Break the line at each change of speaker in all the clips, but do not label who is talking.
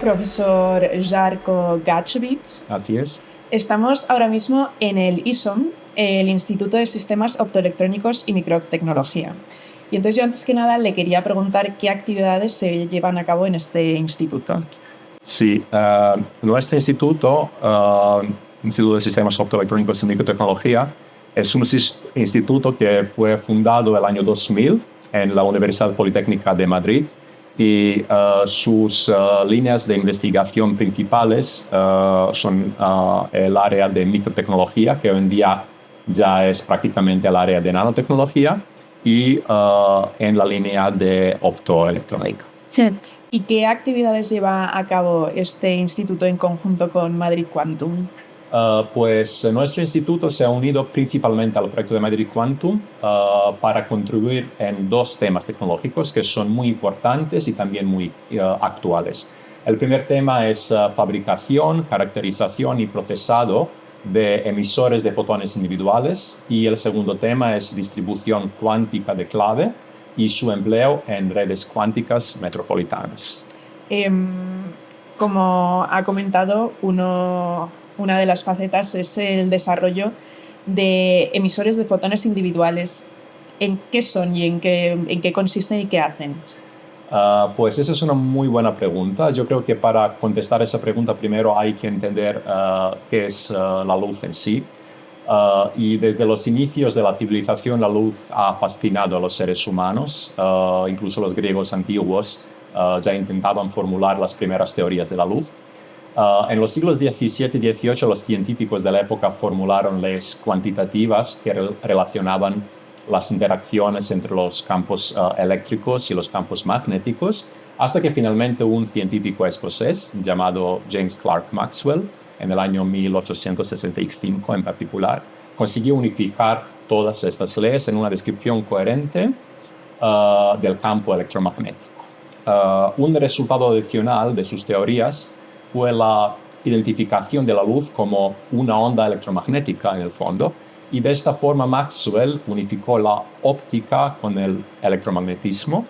profesor Žarko Gačević.
Así es.
Estamos ahora mismo en el ISOM, el Instituto de Sistemas Optoelectrónicos y Microtecnología. Y entonces yo antes que nada le quería preguntar qué actividades se llevan a cabo en este instituto.
Sí, nuestro instituto, Instituto de Sistemas Optoelectrónicos y Microtecnología, es un instituto que fue fundado el año 2000 en la Universidad Politécnica de Madrid y sus líneas de investigación principales son el área de microtecnología, que hoy en día ya es prácticamente el área de nanotecnología, y en la línea de optoelectrónica.
Sí. ¿Y qué actividades lleva a cabo este instituto en conjunto con Madrid Quantum?
Pues nuestro instituto se ha unido principalmente al proyecto de Madrid Quantum para contribuir en dos temas tecnológicos que son muy importantes y también muy actuales. El primer tema es fabricación, caracterización y procesado de emisores de fotones individuales, y el segundo tema es distribución cuántica de clave y su empleo en redes cuánticas metropolitanas.
Como ha comentado, una de las facetas es el desarrollo de emisores de fotones individuales. ¿En qué son y en qué consisten y qué hacen?
Pues esa es una muy buena pregunta. Yo creo que para contestar esa pregunta primero hay que entender qué es la luz en sí. Y desde los inicios de la civilización la luz ha fascinado a los seres humanos. Incluso los griegos antiguos ya intentaban formular las primeras teorías de la luz. En los siglos XVII y XVIII los científicos de la época formularon leyes cuantitativas que relacionaban las interacciones entre los campos eléctricos y los campos magnéticos, hasta que finalmente un científico escocés llamado James Clerk Maxwell, en el año 1865 en particular, consiguió unificar todas estas leyes en una descripción coherente del campo electromagnético. Un resultado adicional de sus teorías fue la identificación de la luz como una onda electromagnética en el fondo, y de esta forma Maxwell unificó la óptica con el electromagnetismo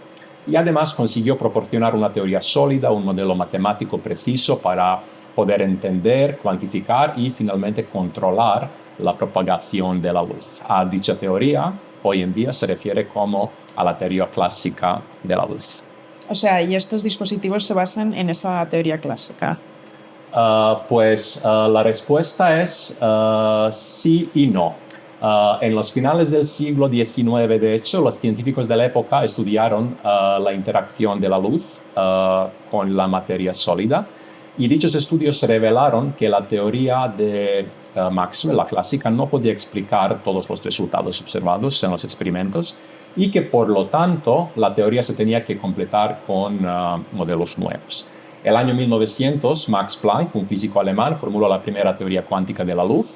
y además consiguió proporcionar una teoría sólida, un modelo matemático preciso para poder entender, cuantificar y finalmente controlar la propagación de la luz. A dicha teoría hoy en día se refiere como a la teoría clásica de la luz.
O sea, ¿y estos dispositivos se basan en esa teoría clásica?
La respuesta es sí y no. En los finales del siglo XIX, de hecho, los científicos de la época estudiaron la interacción de la luz con la materia sólida, y dichos estudios revelaron que la teoría de Maxwell, la clásica, no podía explicar todos los resultados observados en los experimentos, y que por lo tanto la teoría se tenía que completar con modelos nuevos. El año 1900, Max Planck, un físico alemán, formuló la primera teoría cuántica de la luz.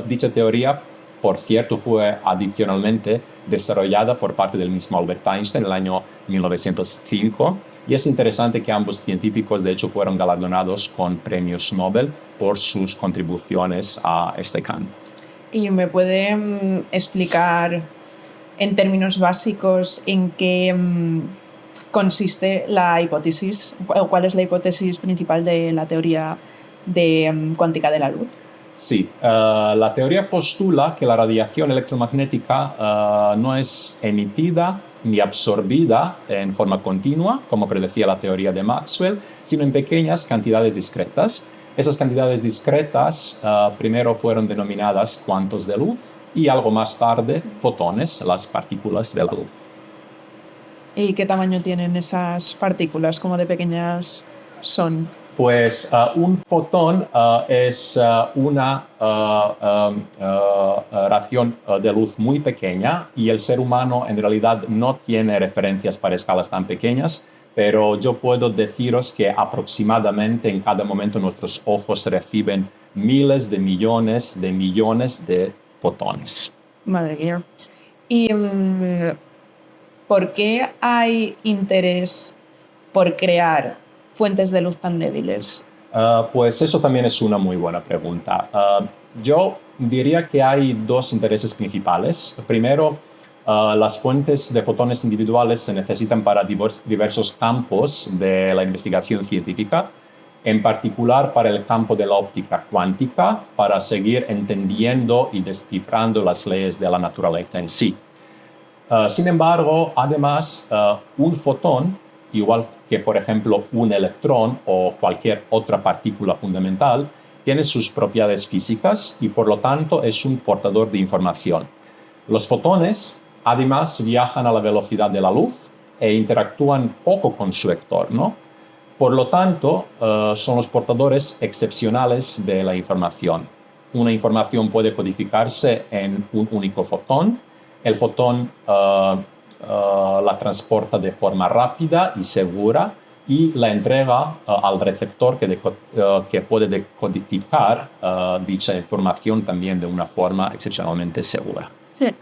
Dicha teoría, por cierto, fue adicionalmente desarrollada por parte del mismo Albert Einstein en el año 1905. Y es interesante que ambos científicos, de hecho, fueron galardonados con premios Nobel por sus contribuciones a este campo.
¿Y me puede explicar en términos básicos en qué consiste la hipótesis, o cuál es la hipótesis principal de la teoría cuántica de la luz?
Sí, la teoría postula que la radiación electromagnética no es emitida ni absorbida en forma continua, como predecía la teoría de Maxwell, sino en pequeñas cantidades discretas. Esas cantidades discretas primero fueron denominadas cuantos de luz y algo más tarde fotones, las partículas de la luz.
¿Y qué tamaño tienen esas partículas? ¿Cómo de pequeñas son?
Pues un fotón es una ración de luz muy pequeña, y el ser humano en realidad no tiene referencias para escalas tan pequeñas, pero yo puedo deciros que aproximadamente en cada momento nuestros ojos reciben miles de millones de fotones.
Madre mía. ¿Y por qué hay interés por crear fuentes de luz tan débiles?
Pues eso también es una muy buena pregunta. Yo diría que hay dos intereses principales. Primero, las fuentes de fotones individuales se necesitan para diversos campos de la investigación científica. en particular para el campo de la óptica cuántica, para seguir entendiendo y descifrando las leyes de la naturaleza en sí. Sin embargo, además, un fotón, igual que por ejemplo un electrón o cualquier otra partícula fundamental, tiene sus propiedades físicas y por lo tanto es un portador de información. Los fotones, además, viajan a la velocidad de la luz e interactúan poco con su entorno. Por lo tanto, son los portadores excepcionales de la información. Una información puede codificarse en un único fotón. El fotón la transporta de forma rápida y segura y la entrega al receptor que puede decodificar dicha información también de una forma excepcionalmente segura.
Sí.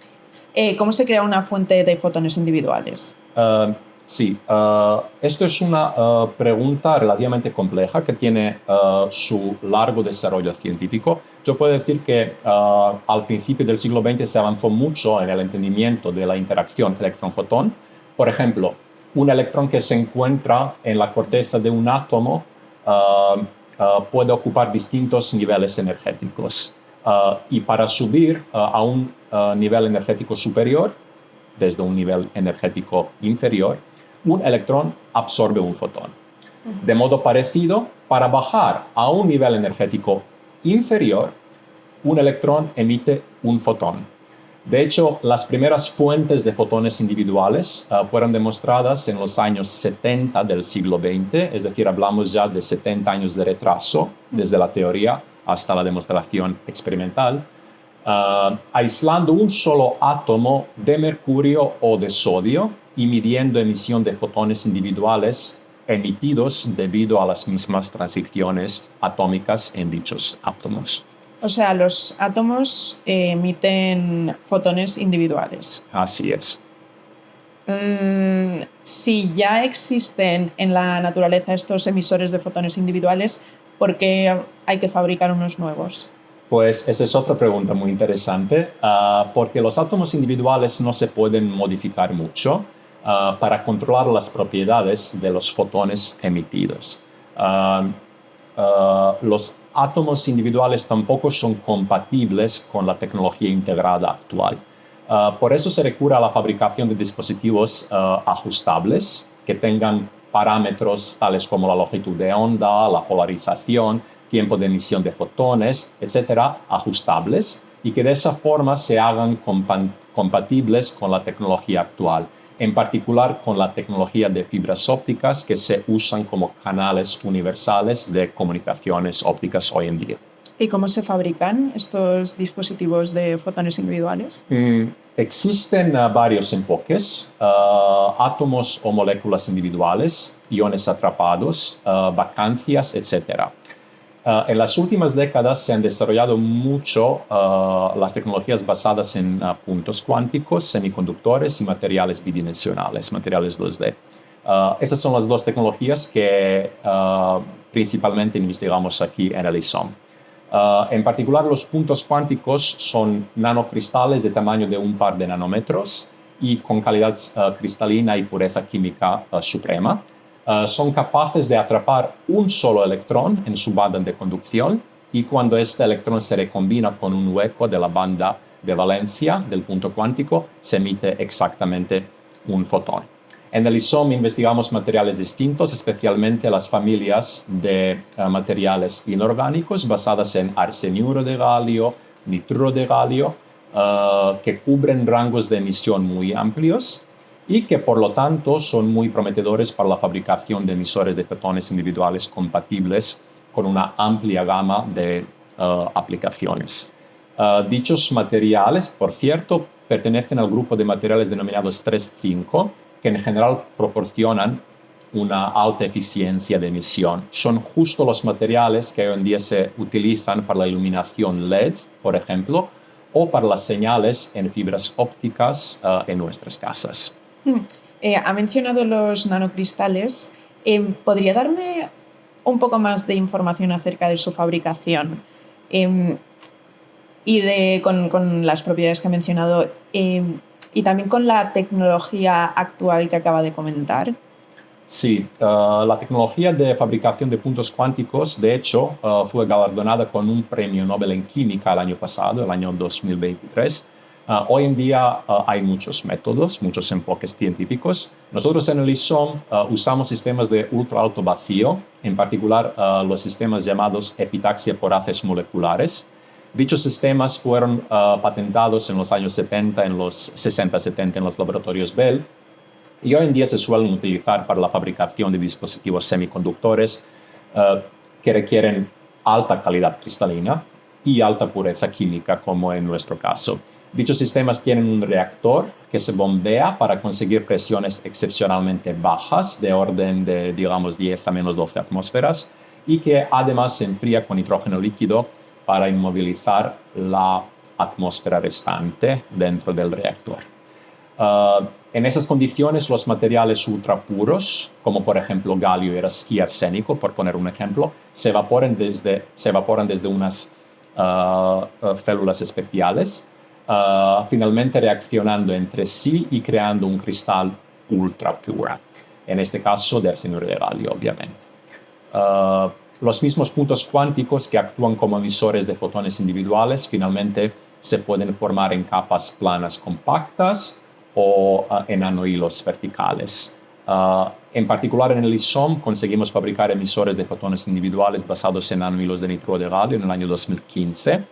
¿Cómo se crea una fuente de fotones individuales?
Sí, esto es una pregunta relativamente compleja que tiene su largo desarrollo científico. Yo puedo decir que al principio del siglo XX se avanzó mucho en el entendimiento de la interacción electrón-fotón. Por ejemplo, un electrón que se encuentra en la corteza de un átomo puede ocupar distintos niveles energéticos. Y para subir a un nivel energético superior, desde un nivel energético inferior, un electrón absorbe un fotón. De modo parecido, para bajar a un nivel energético inferior, un electrón emite un fotón. De hecho, las primeras fuentes de fotones individuales fueron demostradas en los años 70 del siglo XX, es decir, hablamos ya de 70 años de retraso desde la teoría hasta la demostración experimental, aislando un solo átomo de mercurio o de sodio y midiendo emisión de fotones individuales emitidos debido a las mismas transiciones atómicas en dichos átomos.
O sea, los átomos emiten fotones individuales.
Así es.
Si ya existen en la naturaleza estos emisores de fotones individuales, ¿por qué hay que fabricar unos nuevos?
Pues esa es otra pregunta muy interesante, porque los átomos individuales no se pueden modificar mucho para controlar las propiedades de los fotones emitidos. Los átomos individuales tampoco son compatibles con la tecnología integrada actual. Por eso se recurre a la fabricación de dispositivos ajustables que tengan parámetros tales como la longitud de onda, la polarización, tiempo de emisión de fotones, etcétera, ajustables y que de esa forma se hagan compatibles con la tecnología actual, en particular con la tecnología de fibras ópticas que se usan como canales universales de comunicaciones ópticas hoy en día.
¿Y cómo se fabrican estos dispositivos de fotones individuales?
Existen varios enfoques, átomos o moléculas individuales, iones atrapados, vacancias, etcétera. En las últimas décadas se han desarrollado mucho las tecnologías basadas en puntos cuánticos, semiconductores y materiales bidimensionales, materiales 2D. Esas son las dos tecnologías que principalmente investigamos aquí en el ISOM. En particular, los puntos cuánticos son nanocristales de tamaño de un par de nanómetros y con calidad cristalina y pureza química suprema. Son capaces de atrapar un solo electrón en su banda de conducción y cuando este electrón se recombina con un hueco de la banda de valencia del punto cuántico, se emite exactamente un fotón. En el ISOM investigamos materiales distintos, especialmente las familias de materiales inorgánicos basadas en arseniuro de galio, nitruro de galio, que cubren rangos de emisión muy amplios y que por lo tanto son muy prometedores para la fabricación de emisores de fotones individuales compatibles con una amplia gama de aplicaciones. Dichos materiales, por cierto, pertenecen al grupo de materiales denominados 3,5, que en general proporcionan una alta eficiencia de emisión. Son justo los materiales que hoy en día se utilizan para la iluminación LED, por ejemplo, o para las señales en fibras ópticas en nuestras casas.
Ha mencionado los nanocristales. ¿Podría darme un poco más de información acerca de su fabricación y con las propiedades que ha mencionado y también con la tecnología actual que acaba de comentar?
Sí, la tecnología de fabricación de puntos cuánticos, de hecho, fue galardonada con un premio Nobel en química el año pasado, el año 2023. Hoy en día hay muchos métodos, muchos enfoques científicos. Nosotros en el ISOM usamos sistemas de ultra alto vacío, en particular los sistemas llamados epitaxia por haces moleculares. Dichos sistemas fueron patentados en los años 70, en los 60-70 en los laboratorios Bell, y hoy en día se suelen utilizar para la fabricación de dispositivos semiconductores que requieren alta calidad cristalina y alta pureza química, como en nuestro caso. Dichos sistemas tienen un reactor que se bombea para conseguir presiones excepcionalmente bajas, de orden de, digamos, 10 a menos 12 atmósferas, y que además se enfría con nitrógeno líquido para inmovilizar la atmósfera restante dentro del reactor. En esas condiciones, los materiales ultrapuros, como por ejemplo galio y arsénico, por poner un ejemplo, se evaporan desde unas células especiales, finalmente reaccionando entre sí y creando un cristal ultrapuro, en este caso de arsénico y de galio, obviamente. Los mismos puntos cuánticos que actúan como emisores de fotones individuales finalmente se pueden formar en capas planas compactas o en nanohilos verticales. En particular en el ISOM conseguimos fabricar emisores de fotones individuales basados en nanohilos de nitro de galio en el año 2015.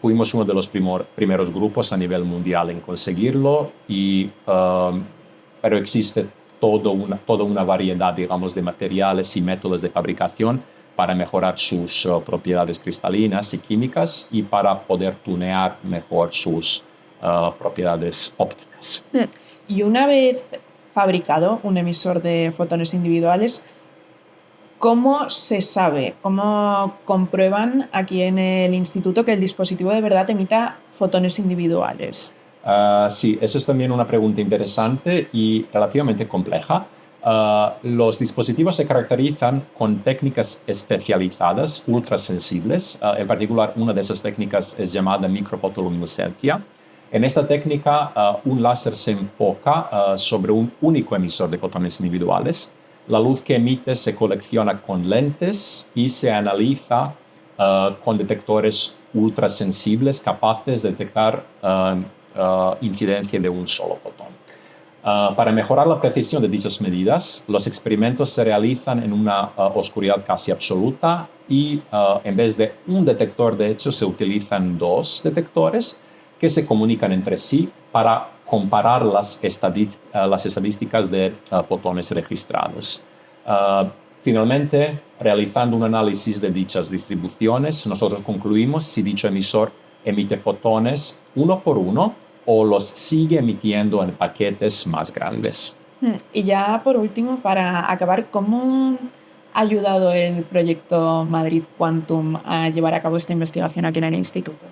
Fuimos uno de los primeros grupos a nivel mundial en conseguirlo, pero existe toda una variedad, digamos, de materiales y métodos de fabricación para mejorar sus propiedades cristalinas y químicas y para poder tunear mejor sus propiedades ópticas.
Y una vez fabricado un emisor de fotones individuales, ¿cómo se sabe, cómo comprueban aquí en el instituto que el dispositivo de verdad emita fotones individuales?
Sí, eso es también una pregunta interesante y relativamente compleja. Los dispositivos se caracterizan con técnicas especializadas, ultrasensibles. En particular, una de esas técnicas es llamada microfotoluminiscencia. En esta técnica, un láser se enfoca sobre un único emisor de fotones individuales. La luz que emite se colecciona con lentes y se analiza con detectores ultrasensibles capaces de detectar incidencia de un solo fotón. Para mejorar la precisión de dichas medidas, los experimentos se realizan en una oscuridad casi absoluta y en vez de un detector, de hecho, se utilizan dos detectores que se comunican entre sí para comparar las estadísticas de fotones registrados. Finalmente, realizando un análisis de dichas distribuciones, nosotros concluimos si dicho emisor emite fotones uno por uno o los sigue emitiendo en paquetes más grandes.
Y ya por último, para acabar, ¿cómo ha ayudado el proyecto Madrid Quantum a llevar a cabo esta investigación aquí en el instituto?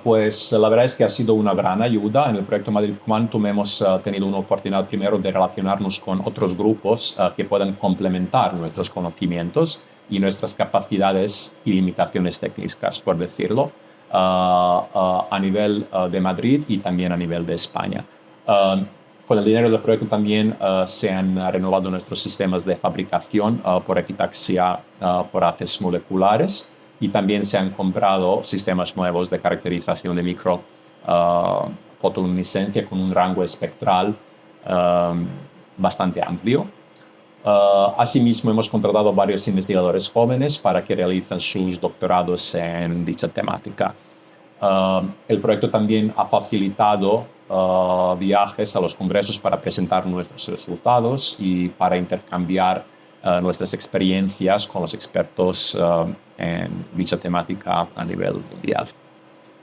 Pues la verdad es que ha sido una gran ayuda. En el proyecto Madrid Quantum hemos tenido una oportunidad primero de relacionarnos con otros grupos que puedan complementar nuestros conocimientos y nuestras capacidades y limitaciones técnicas, por decirlo, a nivel de Madrid y también a nivel de España. Con el dinero del proyecto también se han renovado nuestros sistemas de fabricación por epitaxia por haces moleculares y también se han comprado sistemas nuevos de caracterización de microfotoluminiscencia con un rango espectral bastante amplio. Asimismo, hemos contratado varios investigadores jóvenes para que realicen sus doctorados en dicha temática. El proyecto también ha facilitado viajes a los congresos para presentar nuestros resultados y para intercambiar nuestras experiencias con los expertos en dicha temática a nivel mundial.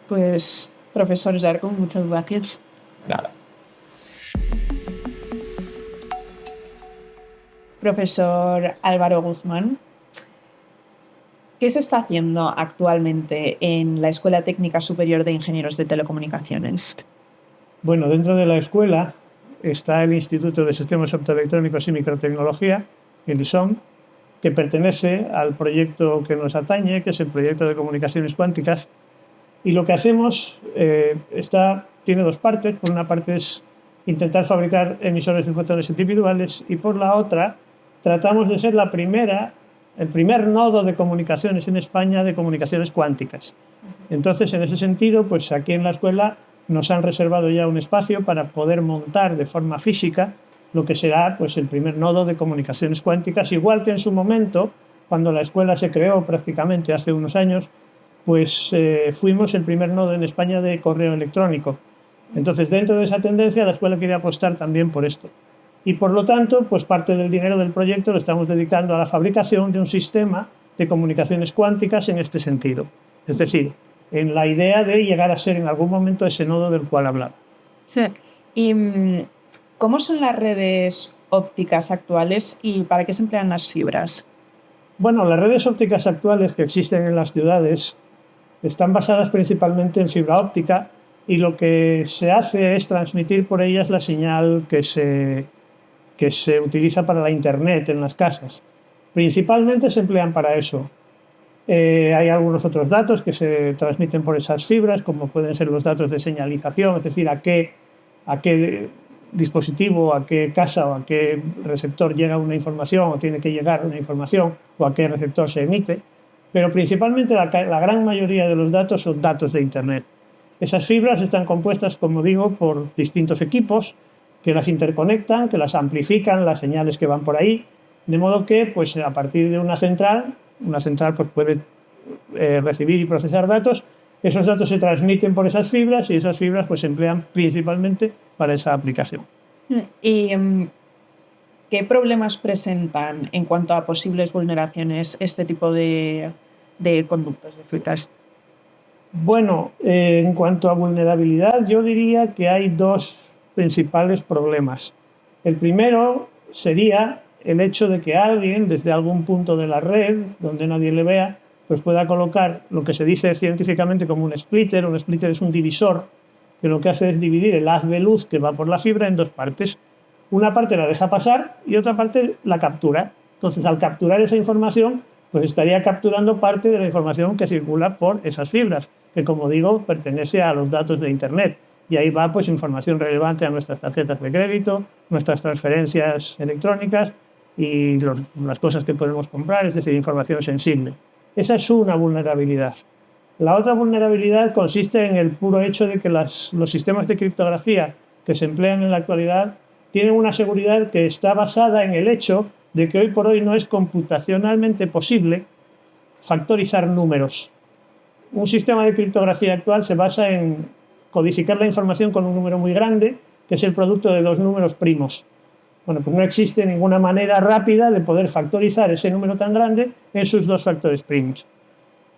Pues, profesor Jarko, muchas gracias.
Nada.
Profesor Álvaro Guzmán, ¿qué se está haciendo actualmente en la Escuela Técnica Superior de Ingenieros de Telecomunicaciones?
Bueno, dentro de la escuela está el Instituto de Sistemas Optoelectrónicos y Microtecnología, el ISOM, que pertenece al proyecto que nos atañe, que es el proyecto de comunicaciones cuánticas. Y lo que hacemos tiene dos partes. Por una parte es intentar fabricar emisores de fotones individuales y por la otra tratamos de ser el primer nodo de comunicaciones en España de comunicaciones cuánticas. Entonces, en ese sentido, pues aquí en la escuela nos han reservado ya un espacio para poder montar de forma física lo que será pues, el primer nodo de comunicaciones cuánticas, igual que en su momento, cuando la escuela se creó prácticamente hace unos años, pues fuimos el primer nodo en España de correo electrónico. Entonces, dentro de esa tendencia, la escuela quería apostar también por esto. Y por lo tanto, pues parte del dinero del proyecto lo estamos dedicando a la fabricación de un sistema de comunicaciones cuánticas en este sentido. Es decir, en la idea de llegar a ser en algún momento ese nodo del cual hablaba.
Sí. ¿Y cómo son las redes ópticas actuales y para qué se emplean las fibras?
Bueno, las redes ópticas actuales que existen en las ciudades están basadas principalmente en fibra óptica y lo que se hace es transmitir por ellas la señal que se utiliza para la Internet en las casas. Principalmente se emplean para eso. Hay algunos otros datos que se transmiten por esas fibras, como pueden ser los datos de señalización, es decir, a qué dispositivo, a qué casa o a qué receptor llega una información o tiene que llegar una información o a qué receptor se emite. Pero principalmente la gran mayoría de los datos son datos de Internet. Esas fibras están compuestas, como digo, por distintos equipos que las interconectan, que las amplifican, las señales que van por ahí, de modo que pues, a partir de una central pues, puede recibir y procesar datos. Esos datos se transmiten por esas fibras y esas fibras pues, se emplean principalmente para esa aplicación.
¿Y qué problemas presentan en cuanto a posibles vulneraciones este tipo de conductos de fibras?
Bueno, en cuanto a vulnerabilidad, yo diría que hay dos principales problemas. El primero sería el hecho de que alguien, desde algún punto de la red, donde nadie le vea, pues pueda colocar lo que se dice científicamente como un splitter. Un splitter es un divisor que lo que hace es dividir el haz de luz que va por la fibra en dos partes. Una parte la deja pasar y otra parte la captura. Entonces, al capturar esa información, pues estaría capturando parte de la información que circula por esas fibras, que como digo, pertenece a los datos de Internet. Y ahí va pues información relevante a nuestras tarjetas de crédito, nuestras transferencias electrónicas y las cosas que podemos comprar, es decir, información sensible. Esa es una vulnerabilidad. La otra vulnerabilidad consiste en el puro hecho de que los sistemas de criptografía que se emplean en la actualidad tienen una seguridad que está basada en el hecho de que hoy por hoy no es computacionalmente posible factorizar números. Un sistema de criptografía actual se basa en codificar la información con un número muy grande, que es el producto de dos números primos. Bueno, pues no existe ninguna manera rápida de poder factorizar ese número tan grande en sus dos factores primos.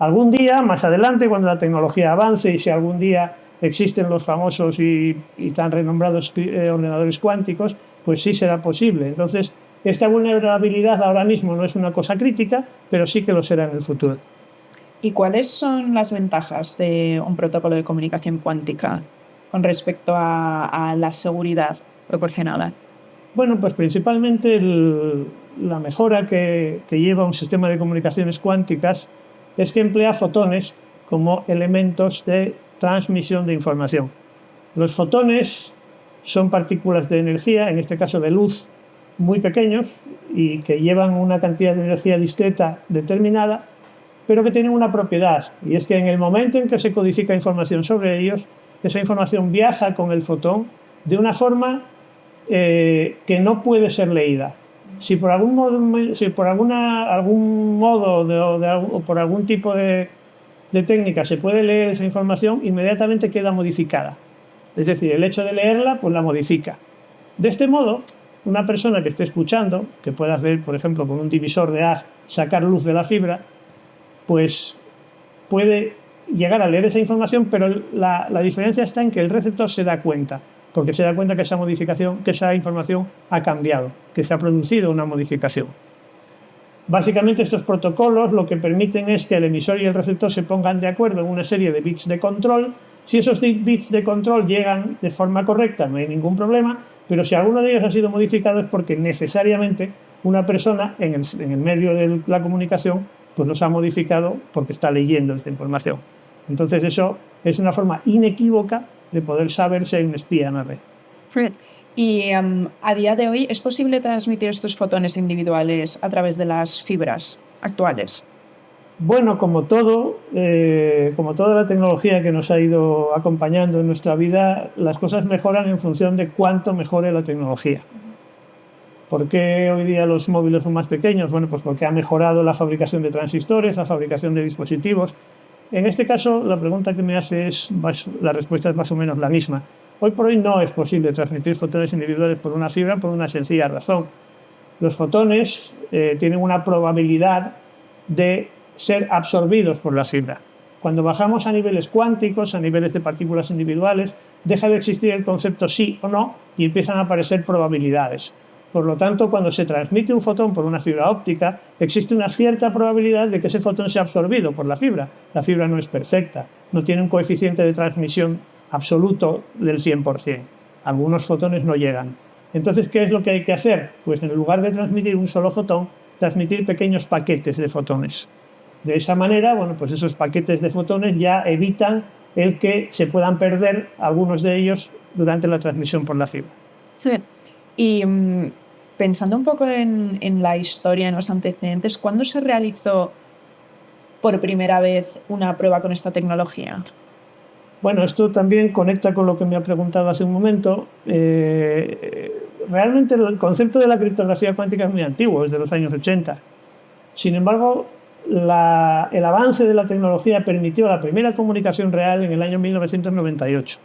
Algún día, más adelante, cuando la tecnología avance y si algún día existen los famosos y tan renombrados ordenadores cuánticos, pues sí será posible. Entonces, esta vulnerabilidad ahora mismo no es una cosa crítica, pero sí que lo será en el futuro.
¿Y cuáles son las ventajas de un protocolo de comunicación cuántica con respecto a la seguridad proporcionada?
Bueno, pues principalmente la mejora que lleva un sistema de comunicaciones cuánticas es que emplea fotones como elementos de transmisión de información. Los fotones son partículas de energía, en este caso de luz, muy pequeños y que llevan una cantidad de energía discreta determinada, pero que tienen una propiedad, y es que en el momento en que se codifica información sobre ellos, esa información viaja con el fotón de una forma que no puede ser leída. Si por algún modo, o por algún tipo de técnica se puede leer esa información, inmediatamente queda modificada. Es decir, el hecho de leerla, pues la modifica. De este modo, una persona que esté escuchando, que pueda hacer, por ejemplo, con un divisor de haz, sacar luz de la fibra, pues puede llegar a leer esa información, pero la diferencia está en que el receptor se da cuenta, porque se da cuenta que esa información ha cambiado, que se ha producido una modificación. Básicamente estos protocolos lo que permiten es que el emisor y el receptor se pongan de acuerdo en una serie de bits de control. Si esos bits de control llegan de forma correcta, no hay ningún problema, pero si alguno de ellos ha sido modificado es porque necesariamente una persona en el medio de la comunicación pues los ha modificado porque está leyendo esta información. Entonces eso es una forma inequívoca de poder saber si hay un espía en la red.
Y a día de hoy, ¿es posible transmitir estos fotones individuales a través de las fibras actuales?
Bueno, como todo, como toda la tecnología que nos ha ido acompañando en nuestra vida, las cosas mejoran en función de cuánto mejore la tecnología. ¿Por qué hoy día los móviles son más pequeños? Bueno, pues porque ha mejorado la fabricación de transistores, la fabricación de dispositivos. En este caso, la pregunta que me hace la respuesta es más o menos la misma. Hoy por hoy no es posible transmitir fotones individuales por una fibra por una sencilla razón. Los fotones tienen una probabilidad de ser absorbidos por la fibra. Cuando bajamos a niveles cuánticos, a niveles de partículas individuales, deja de existir el concepto sí o no y empiezan a aparecer probabilidades. Por lo tanto, cuando se transmite un fotón por una fibra óptica, existe una cierta probabilidad de que ese fotón sea absorbido por la fibra. La fibra no es perfecta, no tiene un coeficiente de transmisión absoluto del 100%. Algunos fotones no llegan. Entonces, ¿qué es lo que hay que hacer? Pues en lugar de transmitir un solo fotón, transmitir pequeños paquetes de fotones. De esa manera, bueno, pues esos paquetes de fotones ya evitan el que se puedan perder algunos de ellos durante la transmisión por la fibra.
Sí. Y pensando un poco en la historia, en los antecedentes, ¿cuándo se realizó por primera vez una prueba con esta tecnología?
Bueno, esto también conecta con lo que me ha preguntado hace un momento. Realmente el concepto de la criptografía cuántica es muy antiguo, es de los años 80. Sin embargo, el avance de la tecnología permitió la primera comunicación real en el año 1998.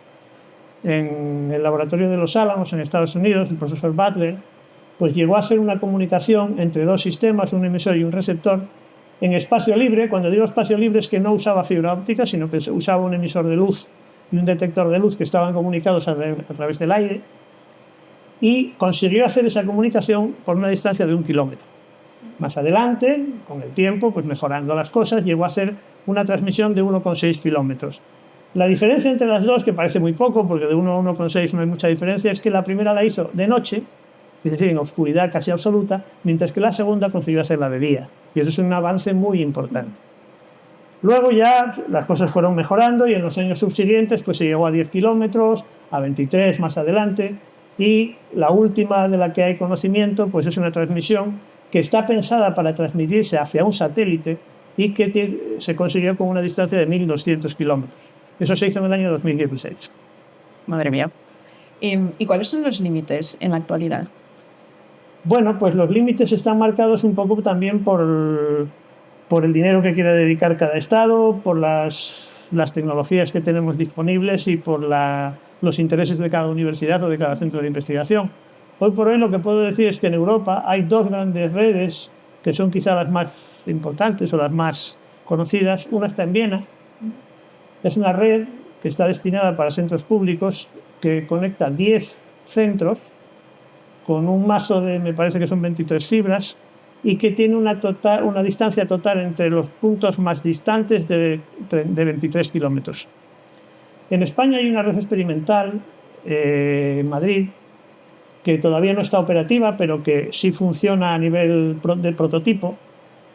En el laboratorio de Los Álamos, en Estados Unidos, el profesor Butler pues llegó a hacer una comunicación entre dos sistemas, un emisor y un receptor, en espacio libre. Cuando digo espacio libre es que no usaba fibra óptica, sino que usaba un emisor de luz y un detector de luz que estaban comunicados a través del aire, y consiguió hacer esa comunicación por una distancia de 1 kilómetro. Más adelante, con el tiempo, pues mejorando las cosas, llegó a ser una transmisión de 1,6 kilómetros. La diferencia entre las dos, que parece muy poco, porque de 1 a 1,6 no hay mucha diferencia, es que la primera la hizo de noche, es decir, en oscuridad casi absoluta, mientras que la segunda consiguió hacerla de día. Y eso es un avance muy importante. Luego ya las cosas fueron mejorando y en los años subsiguientes pues se llegó a 10 kilómetros, a 23 más adelante, y la última de la que hay conocimiento pues es una transmisión que está pensada para transmitirse hacia un satélite y que se consiguió con una distancia de 1.200 kilómetros. Eso se hizo en el año 2016.
Madre mía. ¿Y cuáles son los límites en la actualidad?
Bueno, pues los límites están marcados un poco también por el dinero que quiera dedicar cada estado, por las tecnologías que tenemos disponibles y por los intereses de cada universidad o de cada centro de investigación. Hoy por hoy lo que puedo decir es que en Europa hay dos grandes redes que son quizá las más importantes o las más conocidas. Una está en Viena. Es una red que está destinada para centros públicos que conecta 10 centros con un mazo de, me parece que son 23 fibras, y que tiene una distancia total entre los puntos más distantes de 23 kilómetros. En España hay una red experimental en Madrid que todavía no está operativa, pero que sí funciona a nivel de prototipo,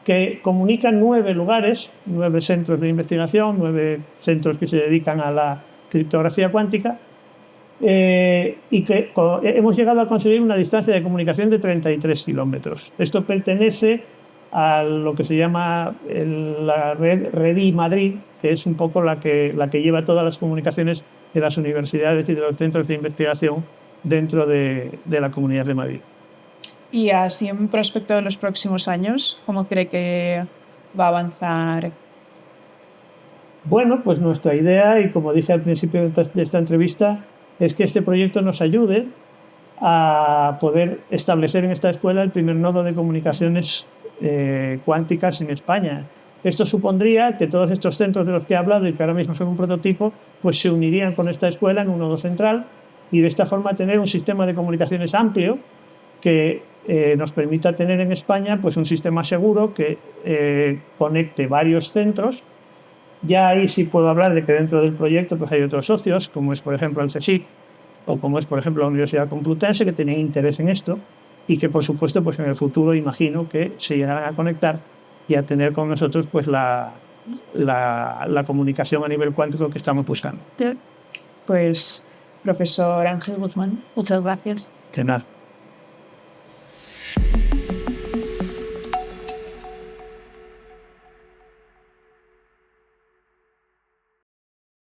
que comunica 9 lugares, 9 centros de investigación, 9 centros que se dedican a la criptografía cuántica, y que hemos llegado a conseguir una distancia de comunicación de 33 kilómetros. Esto pertenece a lo que se llama la red REDI Madrid, que es un poco la que lleva todas las comunicaciones de las universidades y de los centros de investigación dentro de la Comunidad de Madrid.
Y así en prospecto de los próximos años, ¿cómo cree que va a avanzar?
Bueno, pues nuestra idea, y como dije al principio de esta entrevista, es que este proyecto nos ayude a poder establecer en esta escuela el primer nodo de comunicaciones cuánticas en España. Esto supondría que todos estos centros de los que he hablado y que ahora mismo son un prototipo, pues se unirían con esta escuela en un nodo central y de esta forma tener un sistema de comunicaciones amplio que nos permita tener en España pues un sistema seguro que conecte varios centros. Ya ahí sí puedo hablar de que dentro del proyecto pues hay otros socios, como es por ejemplo el CSIC o como es por ejemplo la Universidad Complutense, que tienen interés en esto y que por supuesto pues en el futuro imagino que se llegarán a conectar y a tener con nosotros pues la comunicación a nivel cuántico que estamos buscando.
Pues Profesor Ángel Guzmán, muchas gracias.
Que nada.